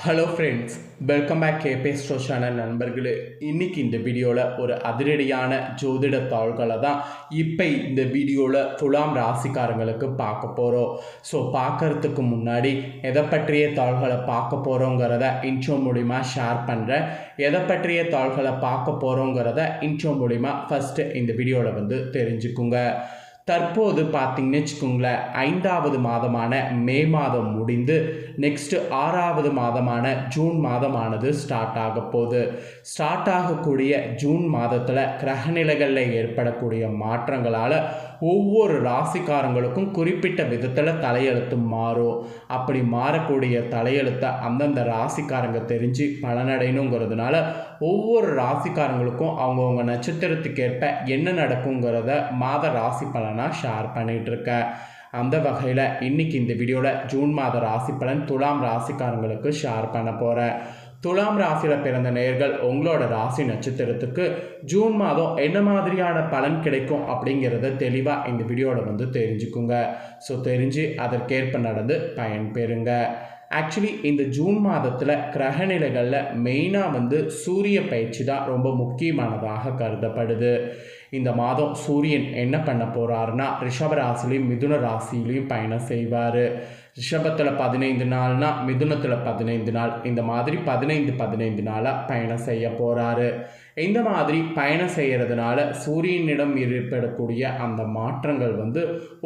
Hello friends, welcome back கேபேஸ்ட்ரோ channel நண்பர்களே. இன்றைக்கி இந்த வீடியோவில் ஒரு அதிரடியான ஜோதிட தாள்களை தான் இப்போ இந்த வீடியோவில் துலாம் ராசிக்காரங்களுக்கு பார்க்க போகிறோம். ஸோ பார்க்குறதுக்கு முன்னாடி எதை பற்றிய தாள்களை பார்க்க போகிறோங்கிறத இன்ட்ரோ மூலிமா ஷேர் பண்ணுறேன். எதை பற்றிய தாள்களை பார்க்க போகிறோங்கிறத இன்ட்ரோ மூலிமா ஃபஸ்ட்டு இந்த வீடியோவில் தெரிஞ்சுக்குங்க. தற்போது பார்த்திங்கன்னு வச்சுக்கோங்களேன், 5வது மாதமான மே மாதம் முடிந்து நெக்ஸ்ட்டு 6வது மாதமான ஜூன் மாதமானது ஸ்டார்ட் ஆக போகுது. ஸ்டார்ட் ஆகக்கூடிய ஜூன் மாதத்தில் கிரகநிலைகளில் ஏற்படக்கூடிய மாற்றங்களால் ஒவ்வொரு ராசிக்காரங்களுக்கும் குறிப்பிட்ட விதத்தில் தலையெழுத்து மாறும். அப்படி மாறக்கூடிய தலையெழுத்தை அந்தந்த ராசிக்காரங்க தெரிஞ்சு பலனடையணுங்கிறதுனால ஒவ்வொரு ராசிக்காரங்களுக்கும் அவங்கவுங்க நட்சத்திரத்துக்கு ஏற்ப என்ன நடக்குங்கிறத மாத ராசி பலனாக ஷேர் பண்ணிகிட்ருக்கேன். அந்த வகையில் இன்றைக்கி இந்த வீடியோவில் ஜூன் மாத ராசி பலன் துலாம் ராசிக்காரங்களுக்கு ஷேர் பண்ண போகிறேன். துலாம் ராசியில் பிறந்த நேயர்கள் உங்களோட ராசி நட்சத்திரத்துக்கு ஜூன் மாதம் என்ன மாதிரியான பலன் கிடைக்கும் அப்படிங்கிறத தெளிவாக இந்த வீடியோவில் தெரிஞ்சுக்குங்க. ஸோ தெரிஞ்சு அதற்கேற்ப நடந்து பயன்பெறுங்க. ஆக்சுவலி இந்த ஜூன் மாதத்தில் கிரகநிலைகளில் மெயினாக சூரிய பயிற்சி தான் ரொம்ப முக்கியமானதாக கருதப்படுது. இந்த மாதம் சூரியன் என்ன பண்ண போகிறாருன்னா ரிஷப ராசிலையும் மிதுன ராசிலையும் பயணம் செய்வார். ரிஷபத்தில் 15 நாள்னா மிதுனத்தில் 15 நாள், இந்த மாதிரி 15 நாளாக பயணம் செய்ய போகிறாரு. இந்த மாதிரி பயணம் செய்கிறதுனால சூரியனிடம் ஏற்படக்கூடிய அந்த மாற்றங்கள்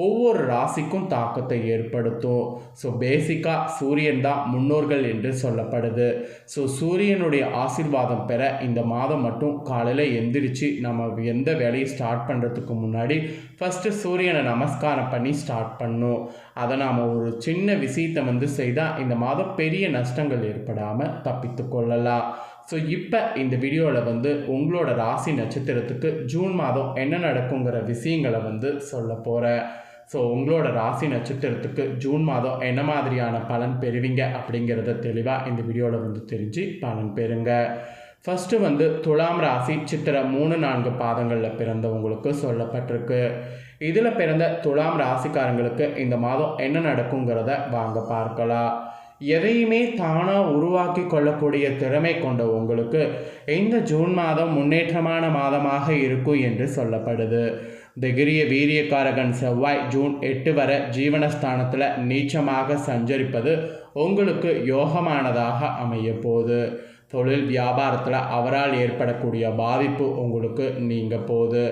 ஒவ்வொரு ராசிக்கும் தாக்கத்தை ஏற்படுத்தும். ஸோ பேசிக்காக சூரியன் தான் முன்னோர்கள் என்று சொல்லப்படுது. ஸோ சூரியனுடைய ஆசீர்வாதம் பெற இந்த மாதம் மட்டும் காலையில் எந்திரிச்சு நம்ம எந்த வேலையை ஸ்டார்ட் பண்ணுறதுக்கு முன்னாடி ஃபஸ்ட்டு சூரியனை நமஸ்காரம் பண்ணி ஸ்டார்ட் பண்ணணும். அதை நாம் ஒரு சின்ன விஷயத்தை செய்தால் இந்த மாதம் பெரிய நஷ்டங்கள் ஏற்படாமல் தப்பித்து கொள்ளலாம். ஸோ இப்போ இந்த வீடியோவில் உங்களோட ராசி நட்சத்திரத்துக்கு ஜூன் மாதம் என்ன நடக்குங்கிற விஷயங்களை சொல்ல போகிறேன். ஸோ உங்களோட ராசி நட்சத்திரத்துக்கு ஜூன் மாதம் என்ன மாதிரியான பலன் பெறுவீங்க அப்படிங்கிறத தெளிவாக இந்த வீடியோவில் தெரிஞ்சு பலன் பெறுங்க. ஃபஸ்ட்டு துலாம் ராசி சித்திரை 3-4 பாதங்களில் பிறந்தவங்களுக்கு சொல்லப்பட்டிருக்கு. இதில் பிறந்த துலாம் ராசிக்காரங்களுக்கு இந்த மாதம் என்ன நடக்குங்கிறத வாங்க பார்க்கலாம். எதையுமே தானாக உருவாக்கி கொள்ளக்கூடிய திறமை கொண்ட உங்களுக்கு இந்த ஜூன் மாதம் முன்னேற்றமான மாதமாக இருக்கும் என்று சொல்லப்படுது. திகிரிய வீரியக்காரகன் செவ்வாய் ஜூன் 8 வரை ஜீவனஸ்தானத்தில் நீச்சமாக சஞ்சரிப்பது உங்களுக்கு யோகமானதாக அமைய போகுது. தொழில் வியாபாரத்தில் அவரால் ஏற்படக்கூடிய பாதிப்பு உங்களுக்கு நீங்க போகுது.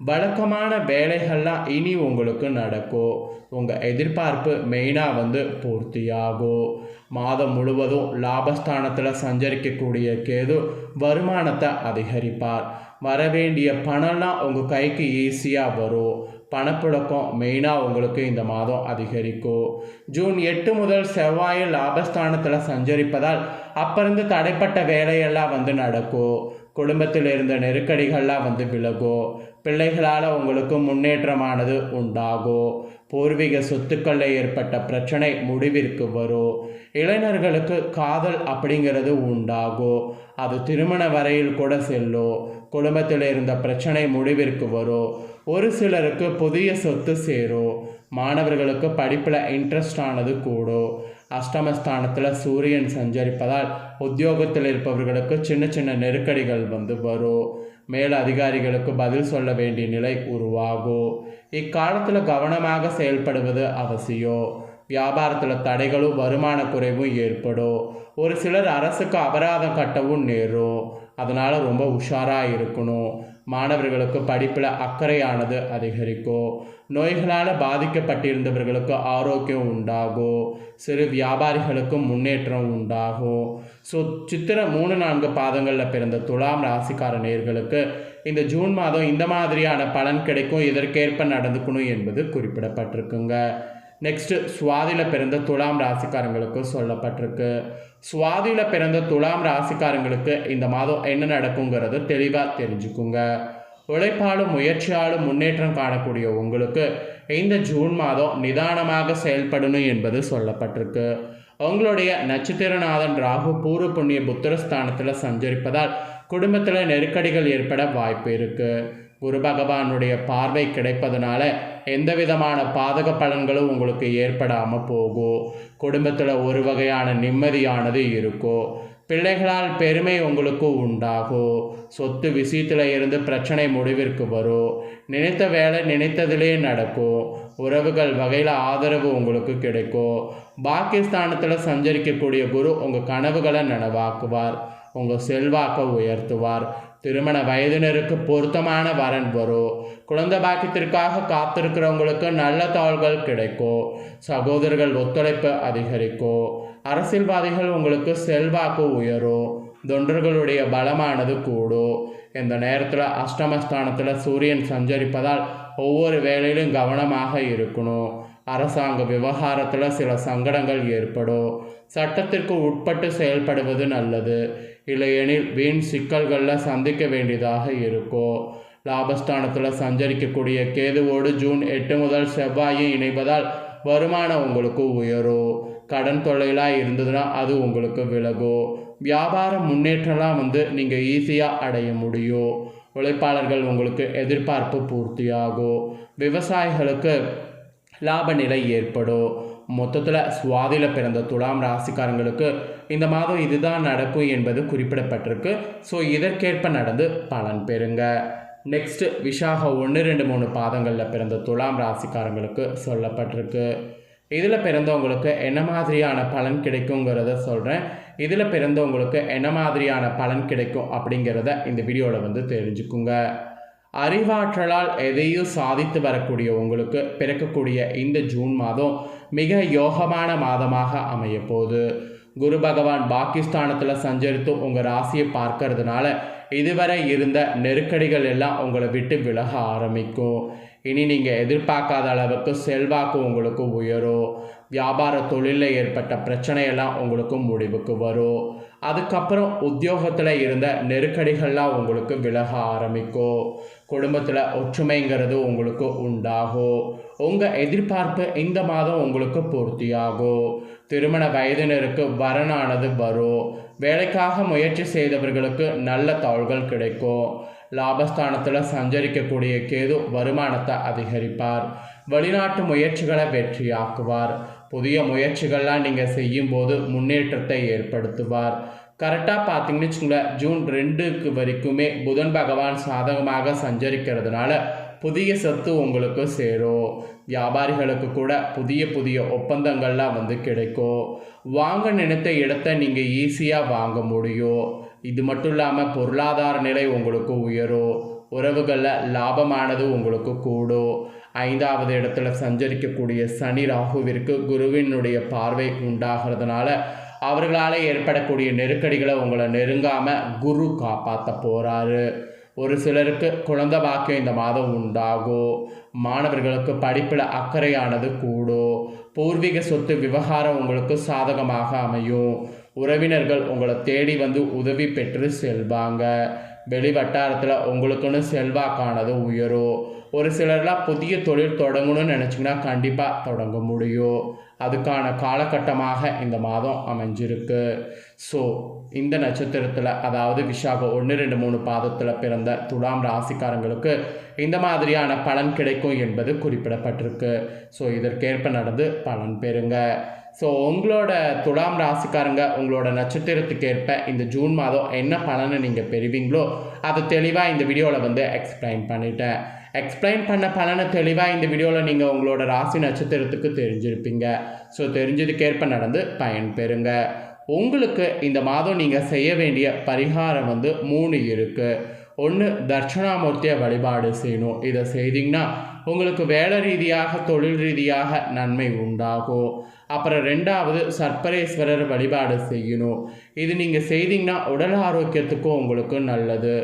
வழக்கமான வேலைகள்லாம் இனி உங்களுக்கு நடக்கும். உங்கள் எதிர்பார்ப்பு மெயினாக பூர்த்தியாகும். மாதம் முழுவதும் லாபஸ்தானத்தில் சஞ்சரிக்கக்கூடிய கேது வருமானத்தை அதிகரிப்பார். வரவேண்டிய பணம்லாம் உங்கள் கைக்கு ஈஸியாக வரும். பணப்புழக்கம் மெயினாக உங்களுக்கு இந்த மாதம் அதிகரிக்கும். ஜூன் 8 முதல் செவ்வாய் லாபஸ்தானத்தில் சஞ்சரிப்பதால் அப்பிருந்து தடைப்பட்ட வேலையெல்லாம் நடக்கும். குடும்பத்தில் இருந்த நெருக்கடிகள்லாம் விலகும். பிள்ளைகளால் உங்களுக்கு முன்னேற்றமானது உண்டாகும். பூர்வீக சொத்துக்களில் ஏற்பட்ட பிரச்சனை முடிவிற்கு வரும். இளைஞர்களுக்கு காதல் அப்படிங்கிறது உண்டாகும். அது திருமண வரையில் கூட செல்லும். குடும்பத்தில் இருந்த பிரச்சனை முடிவிற்கு வரும். ஒரு சிலருக்கு புதிய சொத்து சேரும். மாணவர்களுக்கு படிப்பில் இன்ட்ரெஸ்ட் ஆனது கூடும். அஷ்டமஸ்தானத்தில் சூரியன் சஞ்சரிப்பதால் உத்தியோகத்தில் இருப்பவர்களுக்கு சின்ன சின்ன நெருக்கடிகள் வரும். மேல் அதிகாரிகளுக்கு பதில் சொல்ல வேண்டிய நிலை உருவாகும். இக்காலத்தில் கவனமாக செயல்படுவது அவசியம். வியாபாரத்தில் தடைகளும் வருமான குறைவும் ஏற்படும். ஒரு சிலர் அரசுக்கு அபராதம் கட்டவும் நேரும். அதனால் ரொம்ப உஷாராக இருக்கணும். மாணவர்களுக்கு படிப்பில் அக்கறையானது அதிகரிக்கும். நோய்களால் பாதிக்கப்பட்டிருந்தவர்களுக்கு ஆரோக்கியம் உண்டாகும். சிறு வியாபாரிகளுக்கு முன்னேற்றம் உண்டாகும். ஸோ சித்திரை 3-4 பாதங்களில் பிறந்த துலாம் ராசிக்கார நேயர்களுக்கு இந்த ஜூன் மாதம் இந்த மாதிரியான பலன் கிடைக்கும். இதற்கேற்ப நடந்துக்கணும் என்பது குறிப்பிடப்பட்டிருக்குங்க. நெக்ஸ்ட்டு சுவாதியில் பிறந்த துலாம் ராசிக்காரங்களுக்கு சொல்லப்பட்டிருக்கு. சுவாதியில் பிறந்த துலாம் ராசிக்காரங்களுக்கு இந்த மாதம் என்ன நடக்குங்கிறது தெளிவாக தெரிஞ்சுக்குங்க. உழைப்பாலும் முயற்சியாலும் முன்னேற்றம் காணக்கூடிய உங்களுக்கு இந்த ஜூன் மாதம் நிதானமாக செயல்படணும் என்பது சொல்லப்பட்டிருக்கு. உங்களுடைய நட்சத்திரநாதன் ராகு பூர்வ புண்ணிய புத்திரஸ்தானத்தில் சஞ்சரிப்பதால் குடும்பத்தில் நெருக்கடிகள் ஏற்பட வாய்ப்பு இருக்குது. குரு பகவானுடைய பார்வை கிடைப்பதனால எந்த விதமான பாதக பலன்களும் உங்களுக்கு ஏற்படாமல் போகும். குடும்பத்தில் ஒரு வகையான நிம்மதியானது இருக்கும். பிள்ளைகளால் பெருமை உங்களுக்கு உண்டாகும். சொத்து விஷயத்தில் இருந்து பிரச்சனை முடிவிற்கு வரும். நினைத்த வேலை நினைத்ததிலே நடக்கும். உறவுகள் வகையில் ஆதரவு உங்களுக்கு கிடைக்கும். பாக்கியஸ்தானத்தில் சஞ்சரிக்கக்கூடிய குரு உங்கள் கனவுகளை நனவாக்குவார். உங்கள் செல்வாக்கை உயர்த்துவார். திருமண வயதினருக்கு பொருத்தமான வரன் வரும். குழந்தை பாக்கியத்திற்காக காத்திருக்கிறவங்களுக்கு நல்ல தாள்கள் கிடைக்கும். சகோதரர்கள் ஒத்துழைப்பு அதிகரிக்கும். அரசியல்வாதிகள் உங்களுக்கு செல்வாக்கு உயரும். தொண்டர்களுடைய பலமானது கூடும். இந்த நேரத்தில் அஷ்டமஸ்தானத்தில் சூரியன் சஞ்சரிப்பதால் ஒவ்வொரு வேலையிலும் கவனமாக இருக்கணும். அரசாங்க விவகாரத்தில் சில சங்கடங்கள் ஏற்படும். சட்டத்திற்கு உட்பட்டு செயல்படுவது நல்லது. இல்லையெனில் வீண் சிக்கல்களில் சந்திக்க வேண்டியதாக இருக்கும். லாபஸ்தானத்தில் சஞ்சரிக்கக்கூடிய கேதுவோடு ஜூன் 8 முதல் செவ்வாயும் இணைவதால் வருமானம் உங்களுக்கு உயரும். கடன் தொல்லையெல்லாம் இருந்ததுன்னா அது உங்களுக்கு விலகும். வியாபார முன்னேற்றம்லாம் நீங்கள் ஈஸியாக அடைய முடியும். உழைப்பாளர்கள் உங்களுக்கு எதிர்பார்ப்பு பூர்த்தியாகும். விவசாயிகளுக்கு லாப நிலை ஏற்படும். மொத்தத்தில் சுவாதியில் பிறந்த துலாம் ராசிக்காரங்களுக்கு இந்த மாதம் இதுதான் நடக்கும் என்பது குறிப்பிடப்பட்டிருக்கு. ஸோ இதற்கேற்ப நடந்து பலன் பெறுங்க. நெக்ஸ்ட்டு விசாக 1, 2, 3 பாதங்களில் பிறந்த துலாம் ராசிக்காரங்களுக்கு சொல்லப்பட்டிருக்கு. இதில் பிறந்தவங்களுக்கு என்ன மாதிரியான பலன் கிடைக்குங்கிறத சொல்கிறேன். இதில் பிறந்தவங்களுக்கு என்ன மாதிரியான பலன் கிடைக்கும் அப்படிங்கிறத இந்த வீடியோவில் தெரிஞ்சுக்குங்க. அறிவாற்றலால் எதையும் சாதித்து வரக்கூடிய உங்களுக்கு பிறக்கக்கூடிய இந்த ஜூன் மாதம் மிக யோகமான மாதமாக அமைய போகுது. குரு பகவான் பாகிஸ்தானத்தில் சஞ்சரித்து உங்கள் ராசியை பார்க்கறதுனால இதுவரை இருந்த நெருக்கடிகள் எல்லாம் உங்களை விட்டு விலக ஆரம்பிக்கும். இனி நீங்கள் எதிர்பார்க்காத அளவுக்கு செல்வாக்கு உங்களுக்கு உயரும். வியாபார தொழிலில் ஏற்பட்ட பிரச்சனையெல்லாம் உங்களுக்கு முடிவுக்கு வரும். அதுக்கப்புறம் உத்தியோகத்தில் இருந்த நெருக்கடிகள்லாம் உங்களுக்கு விலக ஆரம்பிக்கும். குடும்பத்தில் ஒற்றுமைங்கிறது உங்களுக்கு உண்டாகும். உங்கள் எதிர்பார்ப்பு இந்த மாதம் உங்களுக்கு பூர்த்தியாகும். திருமண வயதினருக்கு வரனானது வரும். வேலைக்காக முயற்சி செய்தவர்களுக்கு நல்ல தாள்கள் கிடைக்கும். லாபஸ்தானத்தில் சஞ்சரிக்கக்கூடிய கேது வருமானத்தை அதிகரிப்பார். வெளிநாட்டு முயற்சிகளை வெற்றியாக்குவார். புதிய முயற்சிகள்லாம் நீங்கள் செய்யும்போது முன்னேற்றத்தை ஏற்படுத்துவார். கரெக்டாக பார்த்தீங்கன்னு வச்சுங்களேன், ஜூன் 2 வரைக்குமே புதன் பகவான் சாதகமாக சஞ்சரிக்கிறதுனால புதிய சொத்து உங்களுக்கு சேரும். வியாபாரிகளுக்கு கூட புதிய ஒப்பந்தங்கள்லாம் கிடைக்கும். வாங்க நினைத்த இடத்தை நீங்கள் ஈஸியாக வாங்க முடியும். இது மட்டும் இல்லாமல் பொருளாதார நிலை உங்களுக்கு உயரும். உறவுகளில் லாபமானது உங்களுக்கு கூடும். 5வது இடத்துல சஞ்சரிக்கக்கூடிய சனி ராகுவிற்கு குருவினுடைய பார்வை உண்டாகிறதுனால அவர்களால் ஏற்படக்கூடிய நெருக்கடிகளை உங்களை நெருங்காமல் குரு காப்பாற்ற போகிறாரு. ஒரு சிலருக்கு குழந்தை பாக்கியம் இந்த மாதம் உண்டாகும். மாணவர்களுக்கு படிப்பில் அக்கறையானது கூடும். பூர்வீக சொத்து விவகாரம் உங்களுக்கு சாதகமாக அமையும். உறவினர்கள் உங்களை தேடி உதவி பெற்று செல்வாங்க. வெளி வட்டாரத்தில் உங்களுக்குன்னு செல்வாக்கானது உயரும். ஒரு சிலர்லாம் புதிய தொழில் தொடங்கணும்னு நினச்சிங்கன்னா கண்டிப்பாக தொடங்க முடியும். அதுக்கான காலகட்டமாக இந்த மாதம் அமைஞ்சிருக்கு. ஸோ இந்த நட்சத்திரத்தில், அதாவது விசாகம் 1, 2, 3 பாதத்தில் பிறந்த துலாம் ராசிக்காரங்களுக்கு இந்த மாதிரியான பலன் கிடைக்கும் என்பது குறிப்பிடப்பட்டிருக்கு. ஸோ இதற்கேற்ப நடந்து பலன் பெறுங்க. ஸோ உங்களோட துலாம் ராசிக்காரங்க உங்களோட நட்சத்திரத்துக்கு ஏற்ப இந்த ஜூன் மாதம் என்ன பலனை நீங்கள் பெறுவீங்களோ அதை தெளிவாக இந்த வீடியோவில் எக்ஸ்பிளைன் பண்ணிட்டேன். எக்ஸ்பிளைன் பண்ண பலனை தெளிவாக இந்த வீடியோவில் நீங்கள் உங்களோட ராசி நட்சத்திரத்துக்கு தெரிஞ்சிருப்பீங்க. ஸோ தெரிஞ்சதுக்கேற்ப நடந்து பயன் பெறுங்க. உங்களுக்கு இந்த மாதம் நீங்கள் செய்ய வேண்டிய பரிகாரம் 3 இருக்குது. 1, தட்சிணாமூர்த்தியை வழிபாடு செய்யணும். இதை செய்தீங்கன்னா உங்களுக்கு வேலை ரீதியாக தொழில் ரீதியாக நன்மை உண்டாகும். அப்புறம் 2வது சர்ப்பரேஸ்வரர் வழிபாடு செய்யணும். இது நீங்கள் செய்தீங்கன்னா உடல் ஆரோக்கியத்துக்கும் உங்களுக்கு நல்லது.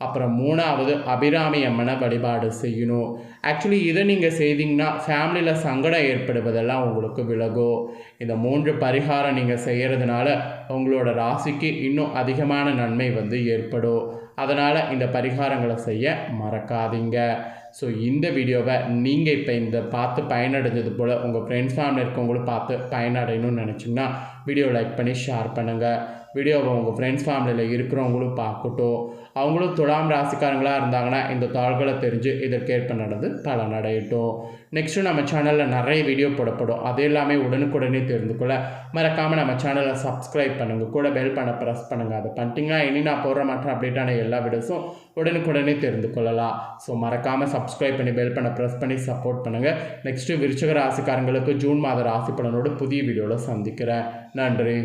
அப்புறம் 3வது அபிராமி அம்மனை வழிபாடு செய்யணும். ஆக்சுவலி இதை நீங்கள் செய்தீங்கன்னா ஃபேமிலியில் சங்கடம் ஏற்படுவதெல்லாம் உங்களுக்கு விலகும். இந்த 3 பரிகாரம் நீங்கள் செய்கிறதுனால உங்களோட ராசிக்கு இன்னும் அதிகமான நன்மை ஏற்படும். அதனால் இந்த பரிகாரங்களை செய்ய மறக்காதீங்க. ஸோ இந்த வீடியோவை நீங்கள் இப்போ இந்த பார்த்து பயனடைஞ்சது போல் உங்கள் ஃப்ரெண்ட்ஸ் ஃபேமிலி இருக்கவங்களும் பார்த்து பயனடையணும்னு நினச்சிங்கன்னா வீடியோ லைக் பண்ணி ஷேர் பண்ணுங்கள். வீடியோவை உங்கள் ஃப்ரெண்ட்ஸ் ஃபேமிலியில் இருக்கிறவங்களும் பார்க்கட்டும். அவங்களும் துலாம் ராசிக்காரங்களாக இருந்தாங்கன்னா இந்த தாள்களை தெரிஞ்சு இதற்கேற்ப நடந்து பலனடையட்டும். நெக்ஸ்ட்டு நம்ம சேனலில் நிறைய வீடியோ போடப்படும். அது எல்லாமே உடனுக்குடனே தெரிந்து கொள்ள மறக்காமல் நம்ம சேனலை சப்ஸ்கிரைப் பண்ணுங்கள். கூட பெல் பண்ண ப்ரெஸ் பண்ணுங்கள். அதை பண்ணிட்டீங்கன்னா இனி நான் போடுற மற்ற அப்டேட்டான எல்லா வீடியோஸும் உடனுக்குடனே தெரிந்து கொள்ளலாம். ஸோ மறக்காமல் சப்ஸ்கிரைப் பண்ணி பெல் பண்ண ப்ரெஸ் பண்ணி சப்போர்ட் பண்ணுங்கள். நெக்ஸ்ட்டு விருச்சிக ராசிக்காரங்களுக்கு ஜூன் மாத ராசி பலனோடு புதிய வீடியோவில் சந்திக்கிறேன். நன்றி.